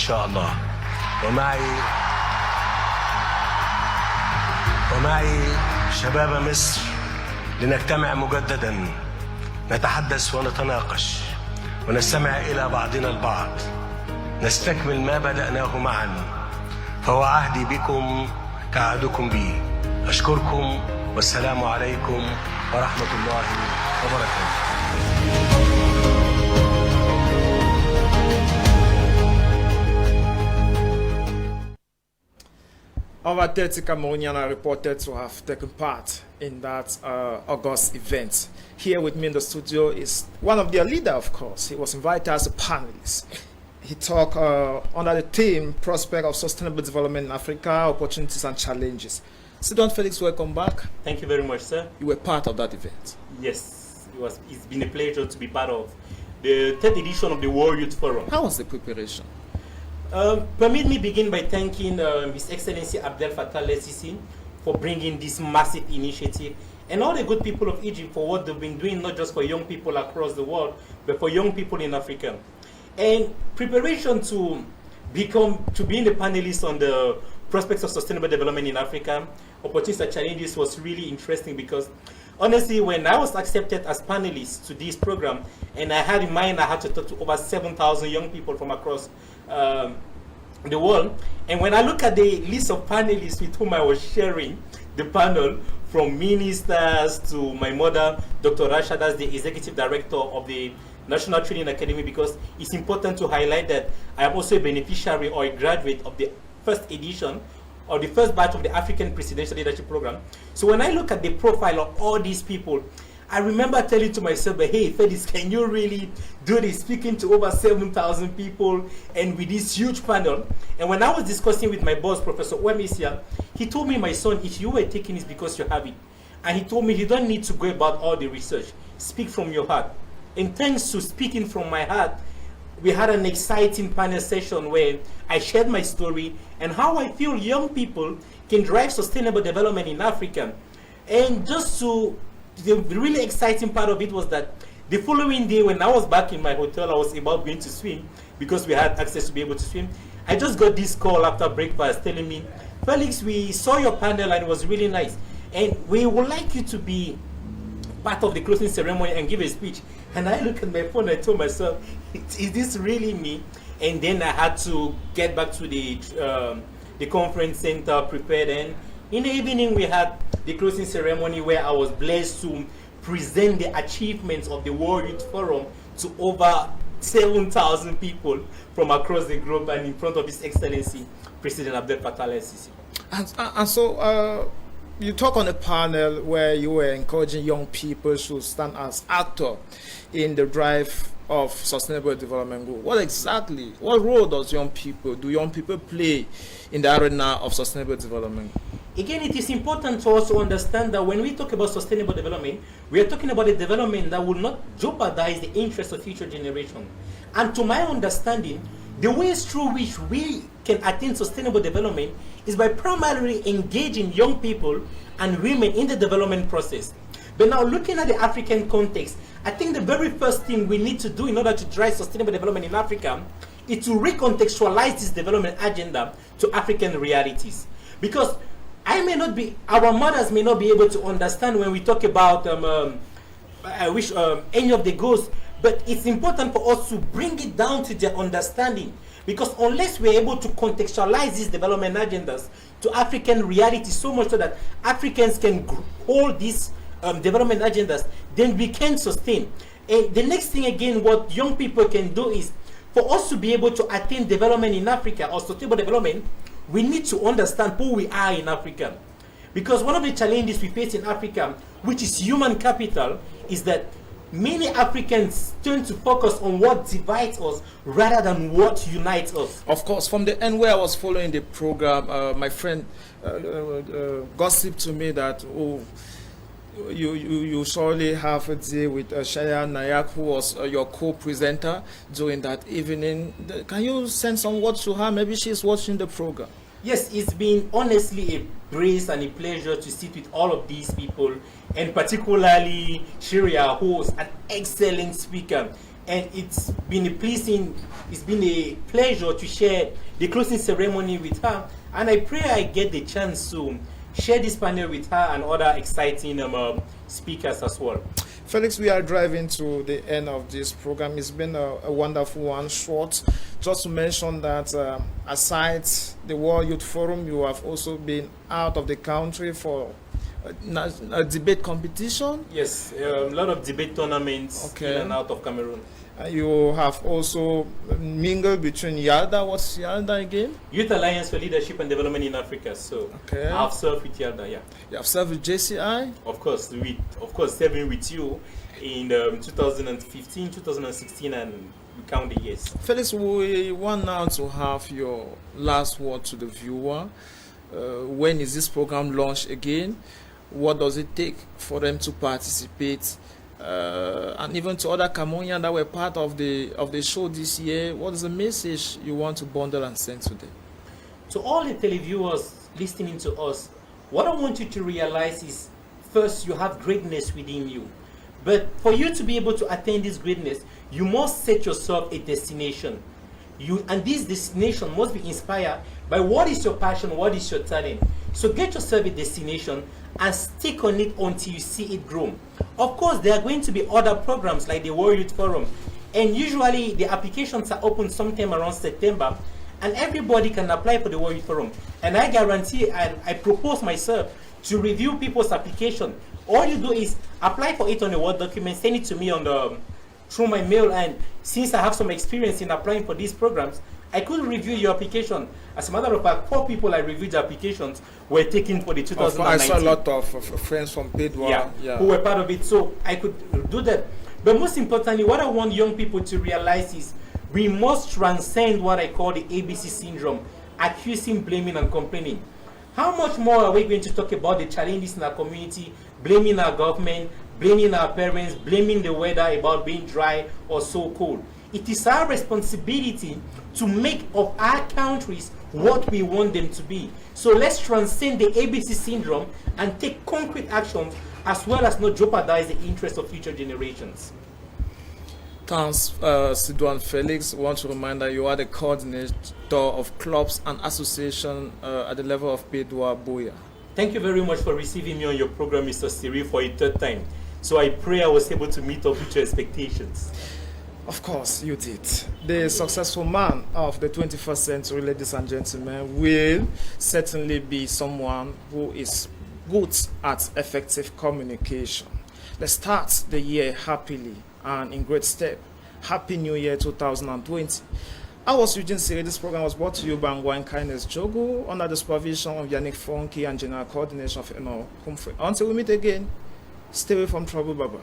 شاء الله. ومعي شباب مصر لنجتمع مجددا، نتحدث ونتناقش ونستمع إلى بعضنا البعض، نستكمل ما بدأناه معا، فهو عهدي بكم كعهدكم بي. أشكركم والسلام عليكم ورحمة الله وبركاته. Over 30 Cameroonians are reported to have taken part in that August event. Here with me in the studio is one of their leaders, of course. He was invited as a panelist. He talked under the theme Prospect of Sustainable Development in Africa, Opportunities and Challenges. Sidoine Felix, welcome back. Thank you very much, sir. You were part of that event. Yes, it's been a pleasure to be part of the 3rd edition of the World Youth Forum. How was the preparation? Permit me begin by thanking His Excellency Abdel Fattah el-Sisi for bringing this massive initiative, and all the good people of Egypt for what they've been doing, not just for young people across the world, but for young people in Africa. And preparation to be in the panelist on the prospects of sustainable development in Africa, opportunities and challenges, was really interesting because honestly, when I was accepted as panelist to this program, and I had in mind I had to talk to over 7,000 young people from across the world, and when I look at the list of panelists with whom I was sharing the panel, from ministers to my mother, Dr. Rashad, as the executive director of the National Training Academy, because it's important to highlight that I am also a beneficiary or a graduate of the 1st edition or the 1st batch of the African Presidential Leadership Program. So when I look at the profile of all these people, I remember telling to myself, hey, Felix, can you really do this? Speaking to over 7,000 people and with this huge panel. And when I was discussing with my boss, Professor Wemisia, he told me, my son, if you were taking this because you have it. And he told me, you don't need to go about all the research. Speak from your heart. And thanks to speaking from my heart, we had an exciting panel session where I shared my story and how I feel young people can drive sustainable development in Africa. And the really exciting part of it was that the following day, when I was back in my hotel, I was about going to swim because we had access to be able to swim. I just got this call after breakfast telling me, Felix, we saw your panel and it was really nice. And we would like you to be part of the closing ceremony and give a speech. And I looked at my phone and I told myself, is this really me? And then I had to get back to the conference center, prepared, and in the evening we had the closing ceremony where I was blessed to present the achievements of the World Youth Forum to over 7,000 people from across the globe and in front of His Excellency President Abdel Fattah el-Sisi. And so you talk on a panel where you were encouraging young people to stand as actors in the drive of sustainable development goal. What role do young people play in the arena of sustainable development? Again, it is important to also understand that when we talk about sustainable development, we are talking about a development that will not jeopardize the interests of future generations. And to my understanding, the ways through which we can attain sustainable development is by primarily engaging young people and women in the development process. But now, looking at the African context, I think the very first thing we need to do in order to drive sustainable development in Africa is to recontextualize this development agenda to African realities. Because our mothers may not be able to understand when we talk about any of the goals, but it's important for us to bring it down to their understanding. Because unless we're able to contextualize these development agendas to African realities so much so that Africans can hold these development agendas, then we can sustain. And the next thing again, what young people can do is, for us to be able to attain development in Africa or sustainable development, we need to understand who we are in Africa. Because one of the challenges we face in Africa, which is human capital, is that many Africans tend to focus on what divides us rather than what unites us. Of course, from the end where I was following the program, my friend gossiped to me that, you surely have a deal with Shaya Nayak, who was your co-presenter during that evening. Can you send some words to her? Maybe she's watching the program. Yes, it's been honestly a grace and a pleasure to sit with all of these people, and particularly Shiria, who was an excellent speaker. and it's been a pleasure to share the closing ceremony with her. And I pray I get the chance to share this panel with her and other exciting speakers as well. Felix, we are driving to the end of this program. It's been a wonderful one, short. Just to mention that aside the World Youth Forum, you have also been out of the country for a debate competition. Yes, a lot of debate tournaments in and out of Cameroon. You have also mingled between YALDA. What's YALDA again? Youth Alliance for Leadership and Development in Africa. So I've served with YALDA, yeah. You have served with JCI? Of course, serving with you in 2015, 2016, and we count the years. Felix, we want now to have your last word to the viewer. When is this program launched again? What does it take for them to participate? And even to other Cameroonians that were part of the show this year, what is the message you want to bundle and send to them? To all the televiewers listening to us, what I want you to realize is, first, you have greatness within you. But for you to be able to attain this greatness, you must set yourself a destination. And this destination must be inspired by what is your passion, what is your talent. So get yourself a destination and stick on it until you see it grow. Of course, there are going to be other programs like the World Youth Forum, and usually the applications are open sometime around September, and everybody can apply for the World Youth Forum. And I guarantee, and I propose myself to review people's application. All you do is apply for it on a Word document, send it to me through my mail, and since I have some experience in applying for these programs, I could review your application. As a matter of fact, 4 people I reviewed the applications were taken for the 2019. I saw a lot of friends from Pedwa who were part of it, so I could do that. But most importantly, what I want young people to realize is we must transcend what I call the ABC syndrome, accusing, blaming, and complaining. How much more are we going to talk about the challenges in our community, blaming our government, blaming our parents, blaming the weather about being dry or so cold? It is our responsibility to make of our countries what we want them to be. So let's transcend the ABC syndrome and take concrete actions, as well as not jeopardize the interests of future generations. Thanks, Sidoine Felix. I want to remind that you are the coordinator of clubs and associations at the level of Pedwa Boya. Thank you very much for receiving me on your program, Mr. Siri, for a third time. So I pray I was able to meet up with your expectations. Of course, you did. The successful man of the 21st century, ladies and gentlemen, will certainly be someone who is good at effective communication. Let's start the year happily and in great step. Happy New Year 2020. I was Eugene Siri. This program was brought to you by Ngwan Kindness Jogo under the supervision of Yannick Fonki and general coordination of Eno Humphrey. Until we meet again, stay away from trouble. Bye-bye.